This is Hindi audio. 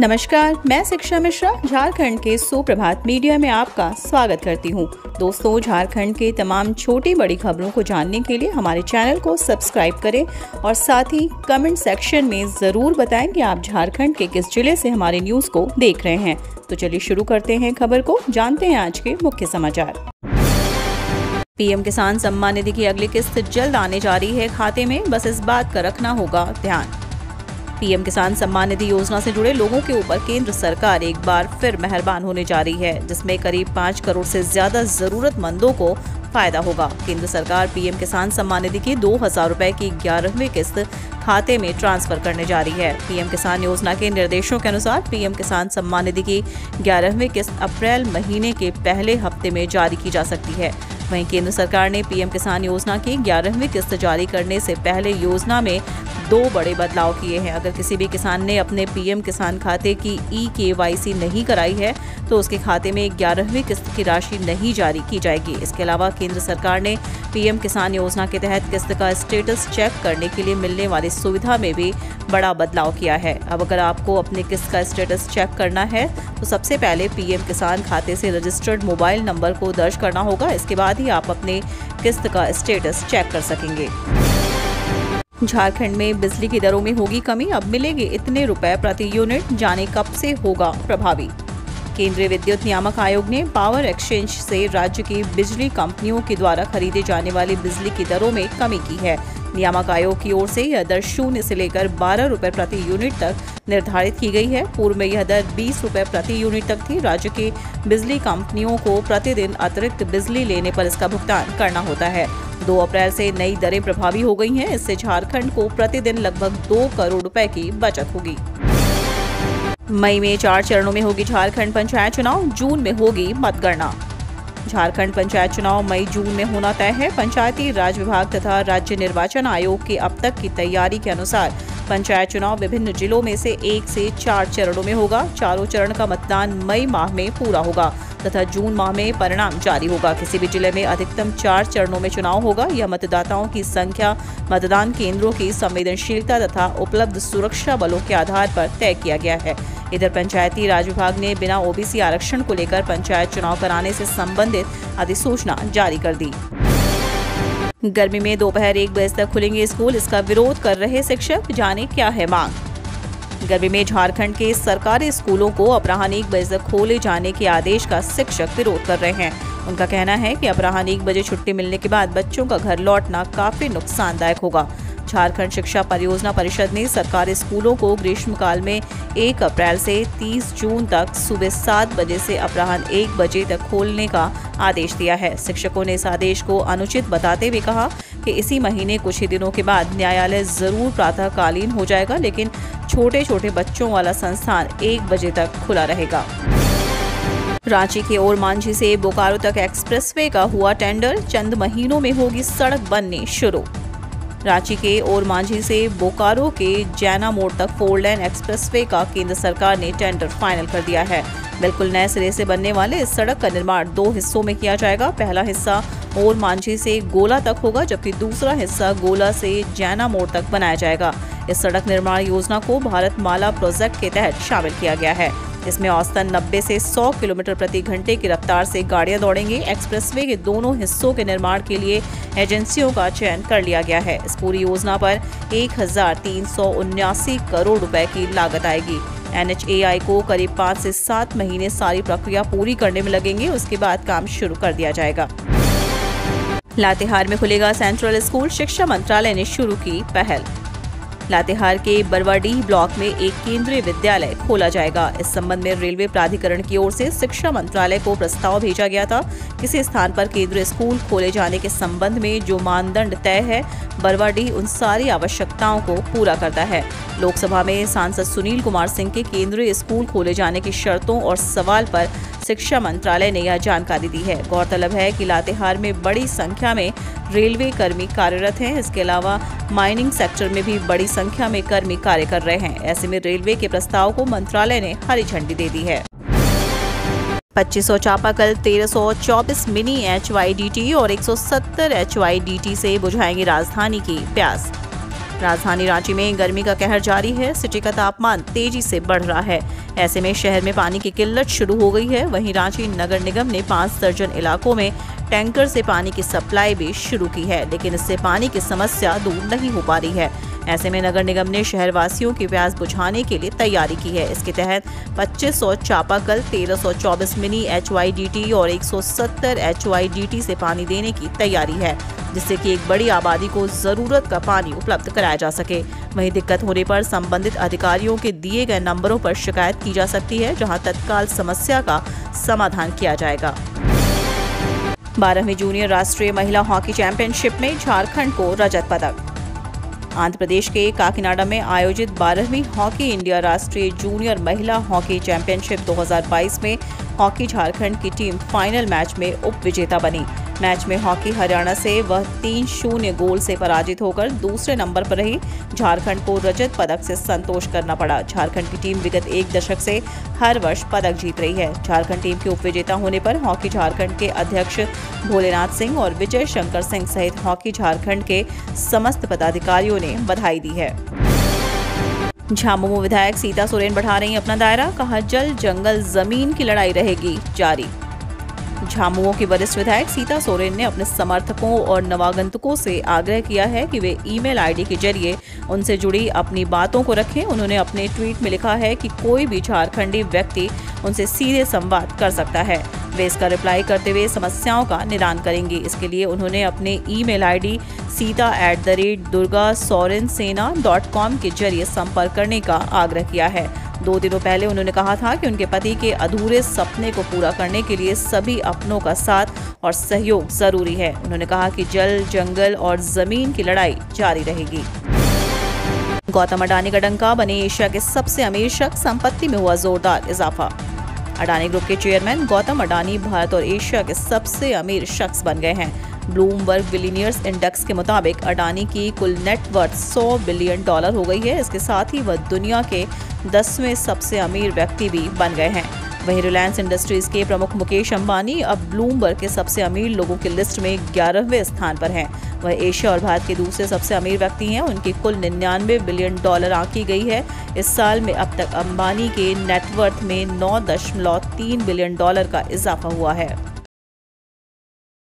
नमस्कार, मैं शिक्षा मिश्रा झारखंड के सुप्रभात मीडिया में आपका स्वागत करती हूं। दोस्तों, झारखंड के तमाम छोटी बड़ी खबरों को जानने के लिए हमारे चैनल को सब्सक्राइब करें और साथ ही कमेंट सेक्शन में ज़रूर बताएं कि आप झारखंड के किस जिले से हमारे न्यूज़ को देख रहे हैं। तो चलिए शुरू करते हैं खबर को, जानते हैं आज के मुख्य समाचार। पीएम किसान सम्मान निधि की अगली किस्त जल्द आने जा रही है खाते में, बस इस बात का रखना होगा ध्यान। पीएम किसान सम्मान निधि योजना से जुड़े लोगों के ऊपर केंद्र सरकार एक बार फिर मेहरबान होने जा रही है, जिसमें करीब 5 करोड़ से ज्यादा जरूरतमंदों को फायदा होगा। केंद्र सरकार पीएम किसान सम्मान निधि की 2,000 रुपए की 11वीं किस्त खाते में ट्रांसफर करने जा रही है। पीएम किसान योजना के निर्देशों के अनुसार पीएम किसान सम्मान निधि की 11वीं किस्त अप्रैल महीने के पहले हफ्ते में जारी की जा सकती है। वहीं केंद्र सरकार ने पीएम किसान योजना की 11वीं किस्त जारी करने से पहले योजना में 2 बड़े बदलाव किए हैं। अगर किसी भी किसान ने अपने पीएम किसान खाते की KYC नहीं कराई है तो उसके खाते में 11वीं किस्त की राशि नहीं जारी की जाएगी। इसके अलावा केंद्र सरकार ने पीएम किसान योजना के तहत किस्त का स्टेटस चेक करने के लिए मिलने वाली सुविधा में भी बड़ा बदलाव किया है। अब अगर आपको अपने किस्त का स्टेटस चेक करना है तो सबसे पहले पीएम किसान खाते से रजिस्टर्ड मोबाइल नंबर को दर्ज करना होगा। इसके बाद ही आप अपने किस्त का स्टेटस चेक कर सकेंगे। झारखंड में बिजली की दरों में होगी कमी, अब मिलेंगे इतने रुपए प्रति यूनिट, जाने कब से होगा प्रभावी। केंद्रीय विद्युत नियामक आयोग ने पावर एक्सचेंज से राज्य की बिजली कंपनियों के द्वारा खरीदे जाने वाली बिजली की दरों में कमी की है। नियामक आयोग की ओर से यह दर 0 से लेकर 12 रुपए प्रति यूनिट तक निर्धारित की गई है। पूर्व में यह दर 20 रुपए प्रति यूनिट तक थी। राज्य की बिजली कंपनियों को प्रतिदिन अतिरिक्त बिजली लेने पर इसका भुगतान करना होता है। 2 अप्रैल से नई दरें प्रभावी हो गई हैं। इससे झारखंड को प्रतिदिन लगभग 2 करोड़ रुपए की बचत होगी। मई में 4 चरणों में होगी झारखंड पंचायत चुनाव, जून में होगी मतगणना। झारखंड पंचायत चुनाव मई जून में होना तय है। पंचायती राज विभाग तथा राज्य निर्वाचन आयोग की अब तक की तैयारी के अनुसार पंचायत चुनाव विभिन्न जिलों में से 1 से 4 चरणों में होगा। चारों चरण का मतदान मई माह में पूरा होगा तथा जून माह में परिणाम जारी होगा। किसी भी जिले में अधिकतम 4 चरणों में चुनाव होगा। यह मतदाताओं की संख्या, मतदान केंद्रों की संवेदनशीलता तथा उपलब्ध सुरक्षा बलों के आधार पर तय किया गया है। इधर पंचायती राज विभाग ने बिना OBC आरक्षण को लेकर पंचायत चुनाव कराने से संबंधित अधिसूचना जारी कर दी। गर्मी में दोपहर 1 बजे तक खुलेंगे स्कूल, इसका विरोध कर रहे शिक्षक, जाने क्या है मांग। गर्मी में झारखंड के सरकारी स्कूलों को अपराह्न 1 बजे तक खोले जाने के आदेश का शिक्षक विरोध कर रहे हैं। उनका कहना है कि अपराह्न 1 बजे छुट्टी मिलने के बाद बच्चों का घर लौटना काफी नुकसानदायक होगा। झारखंड शिक्षा परियोजना परिषद ने सरकारी स्कूलों को ग्रीष्मकाल में 1 अप्रैल से 30 जून तक सुबह 7 बजे से अपराह्न 1 बजे तक खोलने का आदेश दिया है। शिक्षकों ने इस आदेश को अनुचित बताते हुए कहा कि इसी महीने कुछ ही दिनों के बाद न्यायालय जरूर प्रातःकालीन हो जाएगा, लेकिन छोटे छोटे बच्चों वाला संस्थान 1 बजे तक खुला रहेगा। रांची के ओरमांझी से बोकारो तक एक्सप्रेसवे का हुआ टेंडर, चंद महीनों में होगी सड़क बननी शुरू। रांची के ओरमांझी से बोकारो के जैना मोड़ तक 4 लेन एक्सप्रेसवे का केंद्र सरकार ने टेंडर फाइनल कर दिया है। बिल्कुल नए सिरे से बनने वाले इस सड़क का निर्माण 2 हिस्सों में किया जाएगा। पहला हिस्सा ओरमांझी से गोला तक होगा, जबकि दूसरा हिस्सा गोला से जैना मोड़ तक बनाया जाएगा। इस सड़क निर्माण योजना को भारत माला प्रोजेक्ट के तहत शामिल किया गया है। इसमें औसतन 90 से 100 किलोमीटर प्रति घंटे की रफ्तार से गाड़ियां दौड़ेंगी। एक्सप्रेसवे के दोनों हिस्सों के निर्माण के लिए एजेंसियों का चयन कर लिया गया है। इस पूरी योजना पर 1,379 करोड़ रुपए की लागत आएगी। NHAI को करीब 5 से 7 महीने सारी प्रक्रिया पूरी करने में लगेंगे। उसके बाद काम शुरू कर दिया जाएगा। लातेहार में खुलेगा सेंट्रल स्कूल, शिक्षा मंत्रालय ने शुरू की पहल। लातेहार के बरवाडीह ब्लॉक में एक केंद्रीय विद्यालय खोला जाएगा। इस संबंध में रेलवे प्राधिकरण की ओर से शिक्षा मंत्रालय को प्रस्ताव भेजा गया था। किसी स्थान पर केंद्रीय स्कूल खोले जाने के संबंध में जो मानदंड तय है, बरवाडीह उन सारी आवश्यकताओं को पूरा करता है। लोकसभा में सांसद सुनील कुमार सिंह के केंद्रीय स्कूल खोले जाने की शर्तों और सवाल पर शिक्षा मंत्रालय ने यह जानकारी दी है। गौरतलब है कि लातेहार में बड़ी संख्या में रेलवे कर्मी कार्यरत हैं। इसके अलावा माइनिंग सेक्टर में भी बड़ी संख्या में कर्मी कार्य कर रहे हैं। ऐसे में रेलवे के प्रस्ताव को मंत्रालय ने हरी झंडी दे दी है। 2500 चापाकल 1324 मिनी HYDT और 170 HYDT से बुझाएंगे राजधानी की प्यास। राजधानी रांची में गर्मी का कहर जारी है। सिटी का तापमान तेजी से बढ़ रहा है। ऐसे में शहर में पानी की किल्लत शुरू हो गई है। वहीं रांची नगर निगम ने 5 दर्जन इलाकों में टैंकर से पानी की सप्लाई भी शुरू की है, लेकिन इससे पानी की समस्या दूर नहीं हो पा रही है। ऐसे में नगर निगम ने शहरवासियों की प्यास बुझाने के लिए तैयारी की है। इसके तहत 2500 चापाकल, 1324 मिनी HYDT और 170 HYDT से पानी देने की तैयारी है, जिससे कि एक बड़ी आबादी को जरूरत का पानी उपलब्ध कराया जा सके। वहीं दिक्कत होने पर संबंधित अधिकारियों के दिए गए नंबरों पर शिकायत की जा सकती है, जहां तत्काल समस्या का समाधान किया जाएगा। 12वीं जूनियर राष्ट्रीय महिला हॉकी चैंपियनशिप में झारखंड को रजत पदक। आंध्र प्रदेश के काकीनाडा में आयोजित 12वीं हॉकी इंडिया राष्ट्रीय जूनियर महिला हॉकी चैंपियनशिप 2022 में हॉकी झारखंड की टीम फाइनल मैच में उपविजेता बनी। मैच में हॉकी हरियाणा से वह 3-0 गोल से पराजित होकर दूसरे नंबर पर रही। झारखंड को रजत पदक से संतोष करना पड़ा। झारखंड की टीम विगत 1 दशक से हर वर्ष पदक जीत रही है। झारखंड टीम के उपविजेता होने पर हॉकी झारखंड के अध्यक्ष भोलेनाथ सिंह और विजय शंकर सिंह सहित हॉकी झारखंड के समस्त पदाधिकारियों ने बधाई दी है। झामुमो विधायक सीता सोरेन बढ़ा रही अपना दायरा, कहा जल जंगल जमीन की लड़ाई रहेगी जारी। झामुमो की वरिष्ठ विधायक सीता सोरेन ने अपने समर्थकों और नवागंतुकों से आग्रह किया है कि वे ईमेल आईडी के जरिए उनसे जुड़ी अपनी बातों को रखें। उन्होंने अपने ट्वीट में लिखा है कि कोई भी झारखंडी व्यक्ति उनसे सीधे संवाद कर सकता है। वे इसका रिप्लाई करते हुए समस्याओं का निदान करेंगे। इसके लिए उन्होंने अपने ईमेल आईडी sita@durgasorenSena.com के जरिए संपर्क करने का आग्रह किया है। 2 दिनों पहले उन्होंने कहा था कि उनके पति के अधूरे सपने को पूरा करने के लिए सभी अपनों का साथ और सहयोग जरूरी है। उन्होंने कहा कि जल, जंगल और जमीन की लड़ाई जारी रहेगी। गौतम अडानी का डंका, बने एशिया के सबसे अमीर शख्स, संपत्ति में हुआ जोरदार इजाफा। अडानी ग्रुप के चेयरमैन गौतम अडानी भारत और एशिया के सबसे अमीर शख्स बन गए हैं। ब्लूमबर्ग बिलियनियर्स इंडेक्स के मुताबिक अडानी की कुल नेटवर्थ $100 बिलियन हो गई है। इसके साथ ही वह दुनिया के 10वें सबसे अमीर व्यक्ति भी बन गए हैं। वहीं रिलायंस इंडस्ट्रीज के प्रमुख मुकेश अंबानी अब ब्लूमबर्ग के सबसे अमीर लोगों की लिस्ट में 11वें स्थान पर हैं। वह एशिया और भारत के दूसरे सबसे अमीर व्यक्ति हैं। उनकी कुल $99 बिलियन आंकी गई है। इस साल में अब तक अंबानी के नेटवर्थ में $9.3 बिलियन का इजाफा हुआ है।